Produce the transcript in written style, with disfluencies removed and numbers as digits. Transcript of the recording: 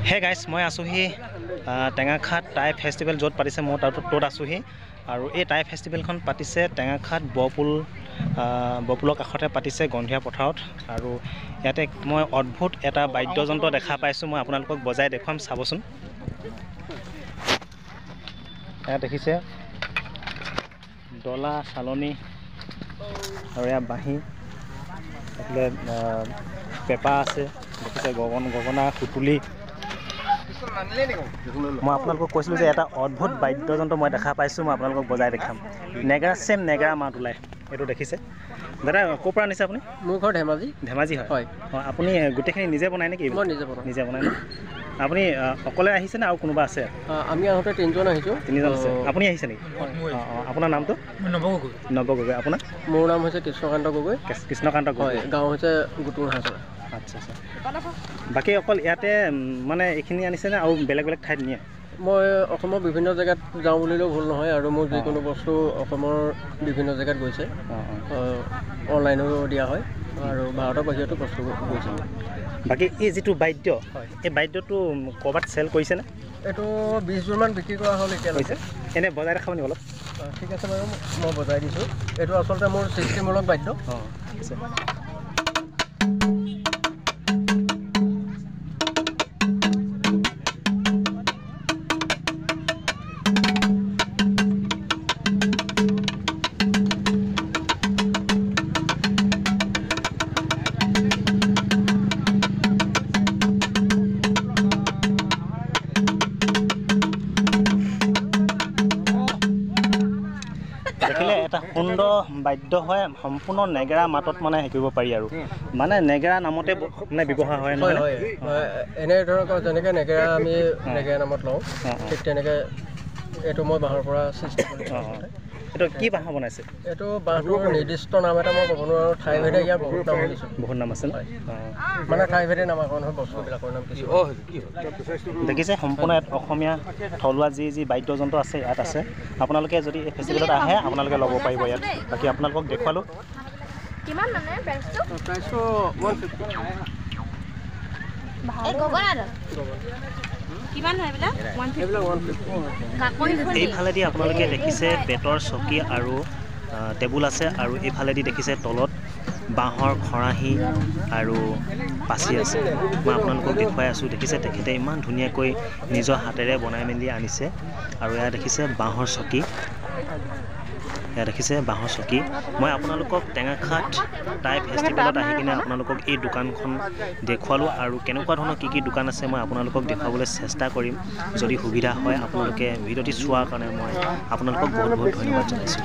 hey guys মই আছোঁহি Tengakhat Tai festival য'ত পাতিছে মই ত'ত আছোঁহি আৰু এই টাই ফেষ্টিভেলখন পাতিছে টেঙাখাট বৰপুলৰ কাষতে পাতিছে গন্ধিয়া পথাৰত আৰু ইয়াতে মই অদ্ভুত এটা বাদ্যযন্ত্ৰ দেখা পাইছোঁ মই আপোনালোকক বজাই দেখুৱাম চাবচোন ইয়াত দেখিছে ডলা চালনী আৰু ইয়াত বাঁহী এইফালে পেঁপা আছে দেখিছে গগনা সুতুলি মই আপোনালোকক কৈছিলোঁ যে এটা অদ্ভুত বাদ্যযন্ত্ৰ মই দেখা পাইছোঁ মই আপোনালোকক বজাই দেখাম নেগেৰা মাত ওলায় এইটো দেখিছে দাদা ক'ৰ পৰা আনিছে আপুনি মোৰ ঘৰ ধেমাজি হয় অঁ আপুনি গোটেইখিনি নিজে বনায় নেকি মই নিজে বনায় ন আপুনি অকলে আহিছেনে আৰু কোনোবা আছে আমি আহোঁতে তিনিজন আছে আপুনি আহিছে নেকি অঁ আপোনাৰ নামটো নৱ গগৈ আপোনাৰ মোৰ নাম হৈছে কৃষ্ণকান্ত গগৈ গাঁও হৈছে গুটুৰ হাজৰা আচ্ছা বাকী অকল ইয়াতে মানে এইখিনি আনিছেনে আৰু বেলেগ বেলেগ ঠাইত নিয়ে মই অসমৰ বিভিন্ন জেগাত যাওঁ বুলিলেও ভুল নহয় আৰু মোৰ যিকোনো বস্তু অসমৰ বিভিন্ন জেগাত গৈছে অনলাইনো দিয়া হয় আৰু ভাৰতৰ বাহিৰতো বস্তু গৈছে বাকী এই যিটো বাদ্য এই বাদ্যটো ক'ৰবাত চেল কৰিছেনে এইটো 20 জোৰমান বিক্ৰী কৰা হ'ল এতিয়ালৈকে এনেই বজাই দেখাব নেকি অলপ ঠিক আছে বাৰু মই বজাই দিছোঁ এইটো আচলতে মোৰ সৃষ্টিমূলক বাদ্য ঠিক আছে দেখিলে এটা সুন্দৰ বাদ্য হয় সম্পূৰ্ণ নেগেৰা মাতত মানে শিকিব পাৰি আৰু মানে নেগেৰা নামতে মানে ব্যৱহাৰ হয় নহয় এনে ধৰক যেনেকৈ নেগেৰা আমি নেগেৰা নামত লওঁ ঠিক তেনেকৈ এইটো মই বাঁহৰ পৰা সৃষ্টি কৰিছোঁ এইটো কি বাঁহ বনাইছে এইটো বাঁহটোৰ নিৰ্দিষ্ট নাম এটা মই ক'ব নোৱাৰোঁ ঠাইভেদে ইয়াৰ বহুত নাম আছে মানে ঠাইভেদে নামাকৰণ হয় বস্তুবিলাকৰ নাম কিছু দেখিছে সম্পূৰ্ণ ইয়াত অসমীয়া থলুৱা যি বাদ্যযন্ত্ৰ আছে ইয়াত আছে আপোনালোকে যদি এই ফেষ্টিভেলত আহে আপোনালোকে ল'ব পাৰিব ইয়াত বাকী আপোনালোকক দেখুৱালোঁ এইফালেদি আপোনালোকে দেখিছে বেতৰ চকী আৰু টেবুল আছে আৰু এইফালেদি দেখিছে তলত বাঁহৰ খৰাহী আৰু পাচি আছে মই আপোনালোকক দেখুৱাই আছোঁ দেখিছে তেখেতে ইমান ধুনীয়াকৈ নিজৰ হাতেৰে বনাই মেলি আনিছে আৰু এয়া দেখিছে বাঁহৰ চকী মই আপোনালোকক টেঙাখাট টাই ফেষ্টিভেলত আহি কিনে আপোনালোকক এই দোকানখন দেখুৱালোঁ আৰু কেনেকুৱা ধৰণৰ কি দোকান আছে মই আপোনালোকক দেখুৱাবলৈ চেষ্টা কৰিম যদি সুবিধা হয় আপোনালোকে ভিডিঅ'টি চোৱাৰ কাৰণে মই আপোনালোকক বহুত ধন্যবাদ জনাইছোঁ